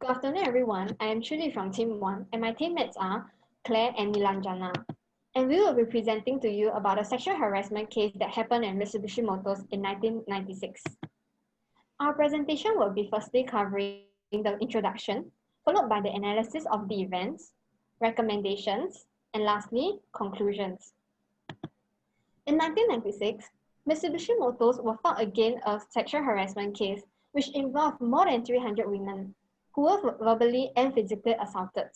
Good afternoon, everyone. I am Chuli from Team 1, and my teammates are Claire and Nilanjana. And we will be presenting to you about a sexual harassment case that happened in Mitsubishi Motors in 1996. Our presentation will be firstly covering the introduction, followed by the analysis of the events, recommendations, and lastly, conclusions. In 1996, Mitsubishi Motors were filed against a sexual harassment case which involved more than 300 women who were verbally and physically assaulted,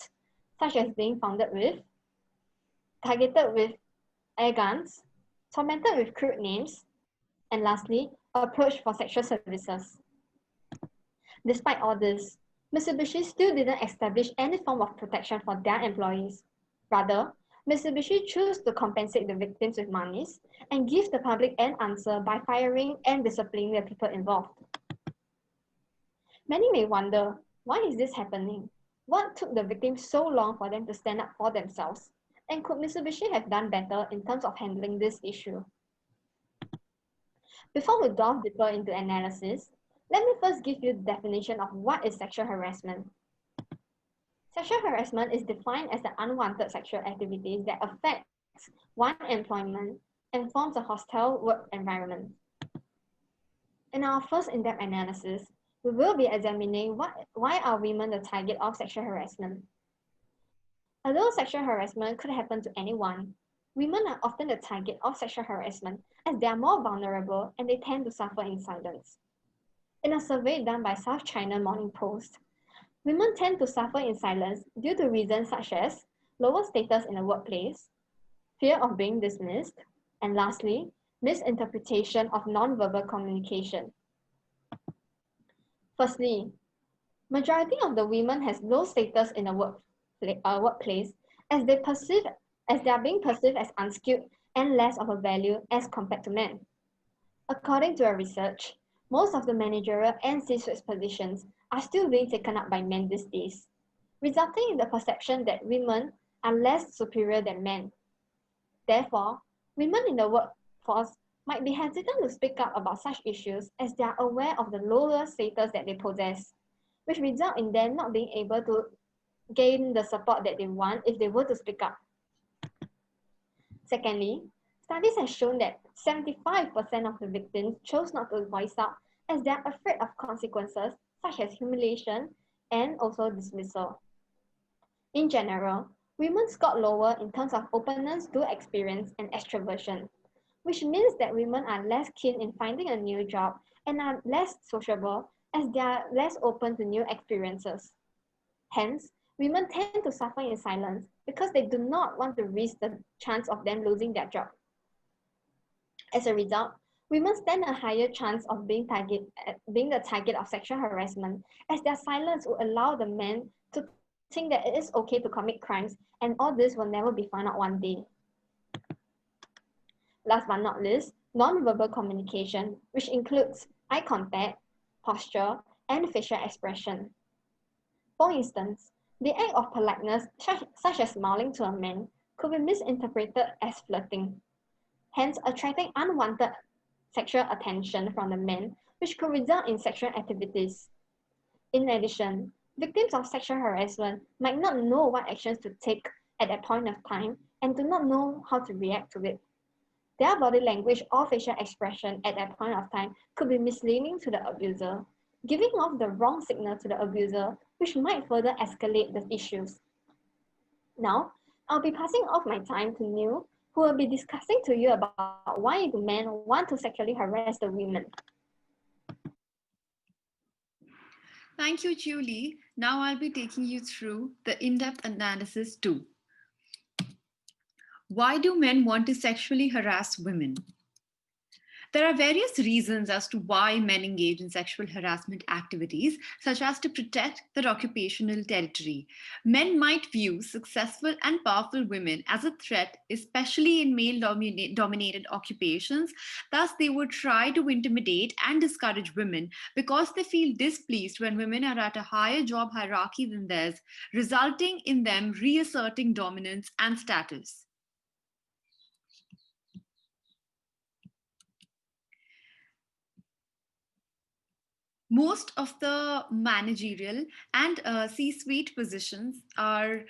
such as being targeted with air guns, tormented with crude names, and lastly, approached for sexual services. Despite all this, Mitsubishi still didn't establish any form of protection for their employees. Rather, Mitsubishi chose to compensate the victims with monies and give the public an answer by firing and disciplining the people involved. Many may wonder, why is this happening? What took the victims so long for them to stand up for themselves? And could Mitsubishi have done better in terms of handling this issue? Before we delve deeper into analysis, let me first give you the definition of what is sexual harassment. Sexual harassment is defined as the unwanted sexual activities that affects one's employment and forms a hostile work environment. In our first in-depth analysis, we will be examining why are women the target of sexual harassment. Although sexual harassment could happen to anyone, women are often the target of sexual harassment as they are more vulnerable and they tend to suffer in silence. In a survey done by South China Morning Post, women tend to suffer in silence due to reasons such as lower status in the workplace, fear of being dismissed, and lastly, misinterpretation of non-verbal communication. Firstly, majority of the women has low status in the workplace as they are being perceived as unskilled and less of a value as compared to men. According to our research, most of the managerial and C-suite positions are still being taken up by men these days, resulting in the perception that women are less superior than men. Therefore, women in the workforce might be hesitant to speak up about such issues as they are aware of the lower status that they possess, which result in them not being able to gain the support that they want if they were to speak up. Secondly, studies have shown that 75% of the victims chose not to voice out as they are afraid of consequences such as humiliation and also dismissal. In general, women scored lower in terms of openness to experience and extroversion, which means that women are less keen in finding a new job and are less sociable as they are less open to new experiences. Hence, women tend to suffer in silence because they do not want to risk the chance of them losing their job. As a result, women stand a higher chance of being the target of sexual harassment as their silence will allow the men to think that it is okay to commit crimes and all this will never be found out one day. Last but not least, non-verbal communication, which includes eye contact, posture, and facial expression. For instance, the act of politeness, such as smiling to a man, could be misinterpreted as flirting, hence attracting unwanted sexual attention from the men, which could result in sexual activities. In addition, victims of sexual harassment might not know what actions to take at that point of time and do not know how to react to it. Their body language or facial expression at that point of time could be misleading to the abuser, giving off the wrong signal to the abuser, which might further escalate the issues. Now, I'll be passing off my time to Neil, who will be discussing to you about why do men want to sexually harass the women. Thank you, Julie. Now I'll be taking you through the in-depth analysis too. Why do men want to sexually harass women? There are various reasons as to why men engage in sexual harassment activities, such as to protect their occupational territory. Men might view successful and powerful women as a threat, especially in male-dominated occupations. Thus, they would try to intimidate and discourage women because they feel displeased when women are at a higher job hierarchy than theirs, resulting in them reasserting dominance and status. Most of the managerial and C-suite positions are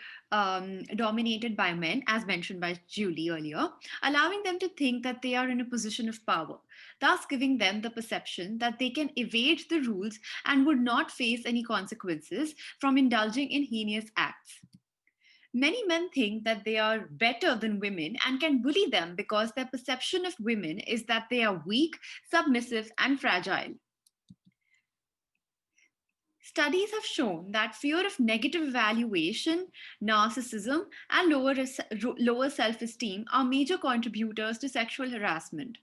dominated by men, as mentioned by Julie earlier, allowing them to think that they are in a position of power, thus giving them the perception that they can evade the rules and would not face any consequences from indulging in heinous acts. Many men think that they are better than women and can bully them because their perception of women is that they are weak, submissive, and fragile. Studies have shown that fear of negative evaluation, narcissism, and lower self esteem are major contributors to sexual harassment.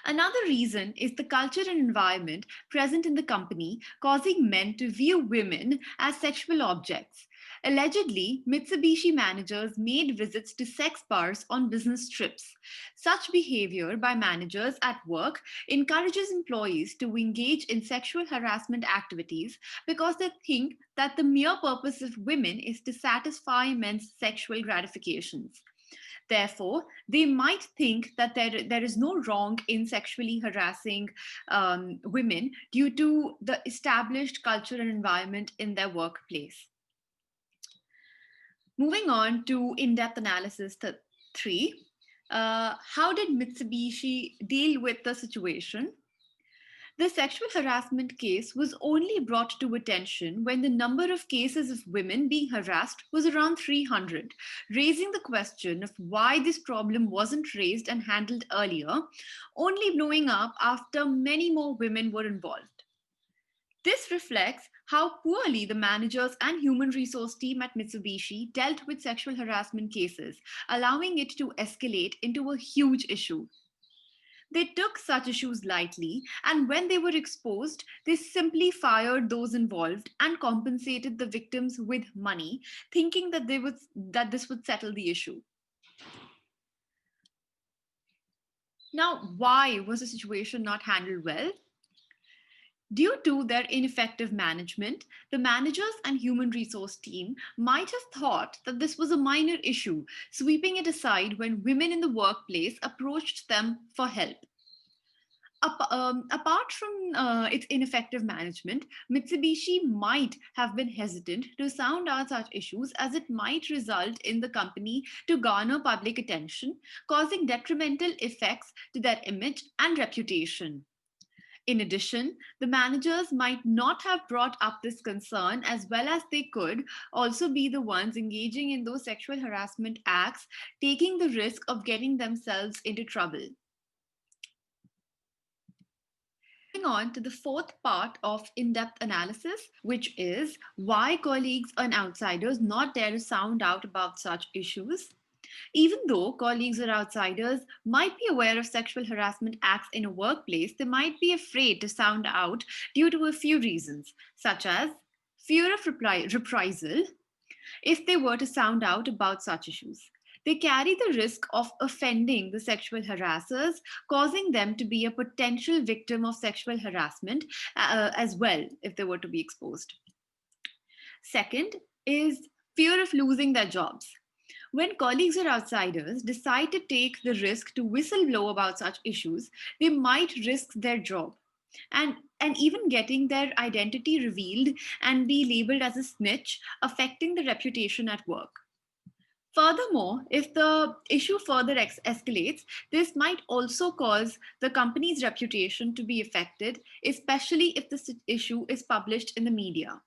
Another reason is the culture and environment present in the company, causing men to view women as sexual objects. Allegedly, Mitsubishi managers made visits to sex bars on business trips. Such behavior by managers at work encourages employees to engage in sexual harassment activities because they think that the mere purpose of women is to satisfy men's sexual gratifications. Therefore, they might think that there is no wrong in sexually harassing women due to the established culture and environment in their workplace. Moving on to in-depth analysis 3. How did Mitsubishi deal with the situation? The sexual harassment case was only brought to attention when the number of cases of women being harassed was around 300, raising the question of why this problem wasn't raised and handled earlier, only blowing up after many more women were involved. This reflects how poorly the managers and human resource team at Mitsubishi dealt with sexual harassment cases, allowing it to escalate into a huge issue. They took such issues lightly, and when they were exposed, they simply fired those involved and compensated the victims with money, thinking that this would settle the issue. Now, why was the situation not handled well? Due to their ineffective management, the managers and human resource team might have thought that this was a minor issue, sweeping it aside when women in the workplace approached them for help. Apart from its ineffective management, Mitsubishi might have been hesitant to sound out such issues as it might result in the company to garner public attention, causing detrimental effects to their image and reputation. In addition, the managers might not have brought up this concern as well as they could also be the ones engaging in those sexual harassment acts, taking the risk of getting themselves into trouble. Moving on to the fourth part of in-depth analysis, which is why colleagues and outsiders not dare to sound out about such issues. Even though colleagues or outsiders might be aware of sexual harassment acts in a workplace, they might be afraid to sound out due to a few reasons, such as fear of reprisal if they were to sound out about such issues. They carry the risk of offending the sexual harassers, causing them to be a potential victim of sexual harassment as well if they were to be exposed. Second is fear of losing their jobs. When colleagues or outsiders decide to take the risk to whistleblow about such issues, they might risk their job and even getting their identity revealed and be labeled as a snitch, affecting the reputation at work. Furthermore, if the issue further escalates, this might also cause the company's reputation to be affected, especially if the issue is published in the media.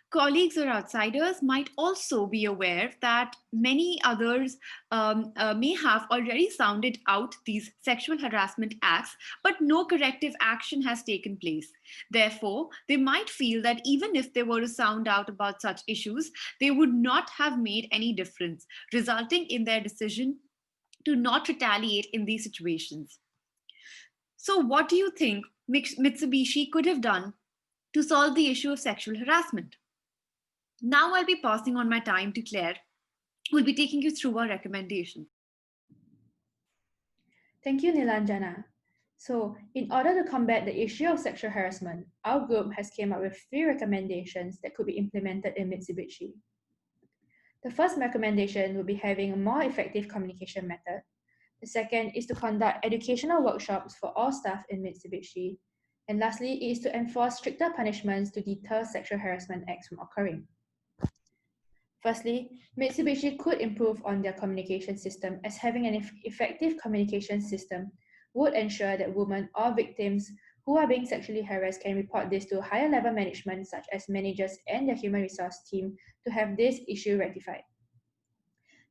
Colleagues or outsiders might also be aware that many others may have already sounded out these sexual harassment acts, but no corrective action has taken place. Therefore, they might feel that even if they were to sound out about such issues, they would not have made any difference, resulting in their decision to not retaliate in these situations. So, what do you think Mitsubishi could have done to solve the issue of sexual harassment? Now I'll be passing on my time to Claire, who will be taking you through our recommendations. Thank you, Nilanjana. So, in order to combat the issue of sexual harassment, our group has came up with 3 recommendations that could be implemented in Mitsubishi. The first recommendation would be having a more effective communication method. The second is to conduct educational workshops for all staff in Mitsubishi. And lastly, it is to enforce stricter punishments to deter sexual harassment acts from occurring. Firstly, Mitsubishi could improve on their communication system, as having an effective communication system would ensure that women or victims who are being sexually harassed can report this to higher level management, such as managers and their human resource team, to have this issue rectified.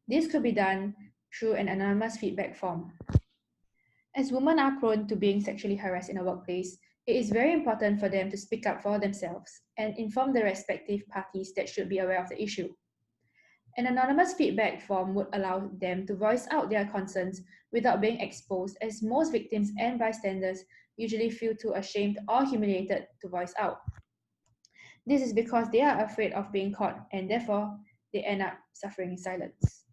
This could be done through an anonymous feedback form. As women are prone to being sexually harassed in a workplace, it is very important for them to speak up for themselves and inform the respective parties that should be aware of the issue. An anonymous feedback form would allow them to voice out their concerns without being exposed, as most victims and bystanders usually feel too ashamed or humiliated to voice out. This is because they are afraid of being caught and therefore they end up suffering in silence.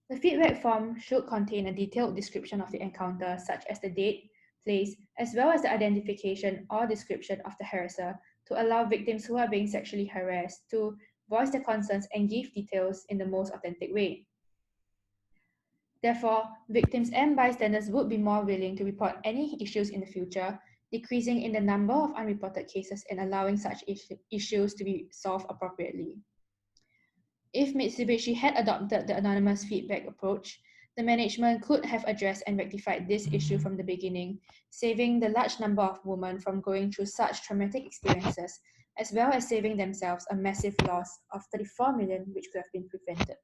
The feedback form should contain a detailed description of the encounter, such as the date, place, as well as the identification or description of the harasser, to allow victims who are being sexually harassed to voice their concerns and give details in the most authentic way. Therefore, victims and bystanders would be more willing to report any issues in the future, decreasing in the number of unreported cases and allowing such issues to be solved appropriately. If Mitsubishi had adopted the anonymous feedback approach, the management could have addressed and rectified this issue from the beginning, saving the large number of women from going through such traumatic experiences, as well as saving themselves a massive loss of 34 million, which could have been prevented.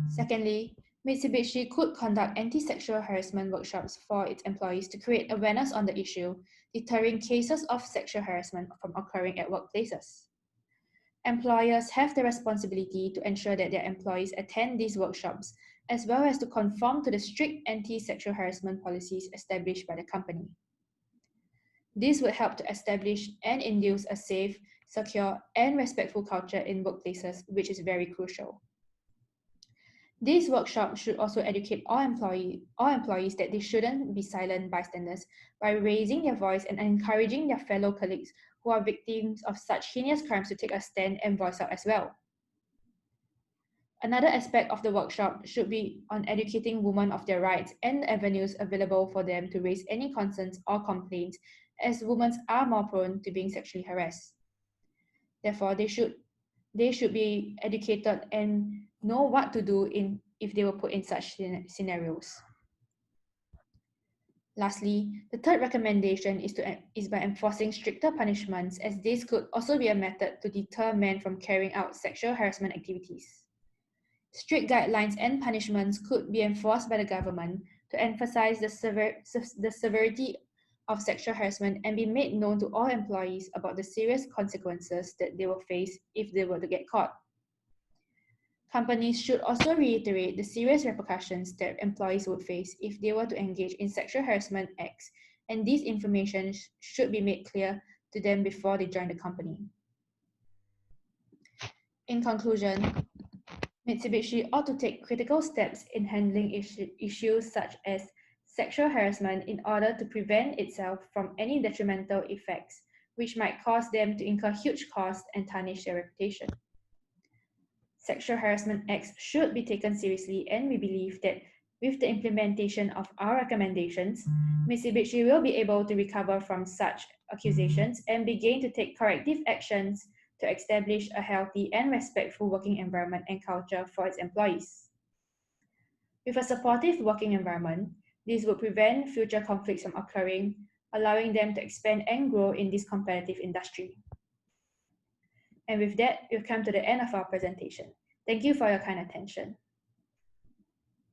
Secondly, Mitsubishi could conduct anti-sexual harassment workshops for its employees to create awareness on the issue, deterring cases of sexual harassment from occurring at workplaces. Employers have the responsibility to ensure that their employees attend these workshops, as well as to conform to the strict anti-sexual harassment policies established by the company. This would help to establish and induce a safe, secure, and respectful culture in workplaces, which is very crucial. These workshops should also educate all employees that they shouldn't be silent bystanders by raising their voice and encouraging their fellow colleagues who are victims of such heinous crimes to take a stand and voice out as well. Another aspect of the workshop should be on educating women of their rights and the avenues available for them to raise any concerns or complaints, as women are more prone to being sexually harassed. Therefore, they should be educated and know what to do if they were put in such scenarios. Lastly, the third recommendation is by enforcing stricter punishments, as this could also be a method to deter men from carrying out sexual harassment activities. Strict guidelines and punishments could be enforced by the government to emphasize the severity of sexual harassment and be made known to all employees about the serious consequences that they will face if they were to get caught. Companies should also reiterate the serious repercussions that employees would face if they were to engage in sexual harassment acts, and this information should be made clear to them before they join the company. In conclusion, Mitsubishi ought to take critical steps in handling issues such as sexual harassment in order to prevent itself from any detrimental effects, which might cause them to incur huge costs and tarnish their reputation. Sexual harassment acts should be taken seriously, and we believe that with the implementation of our recommendations, Mitsubishi will be able to recover from such accusations and begin to take corrective actions to establish a healthy and respectful working environment and culture for its employees. With a supportive working environment, this would prevent future conflicts from occurring, allowing them to expand and grow in this competitive industry. And with that, we've come to the end of our presentation. Thank you for your kind attention.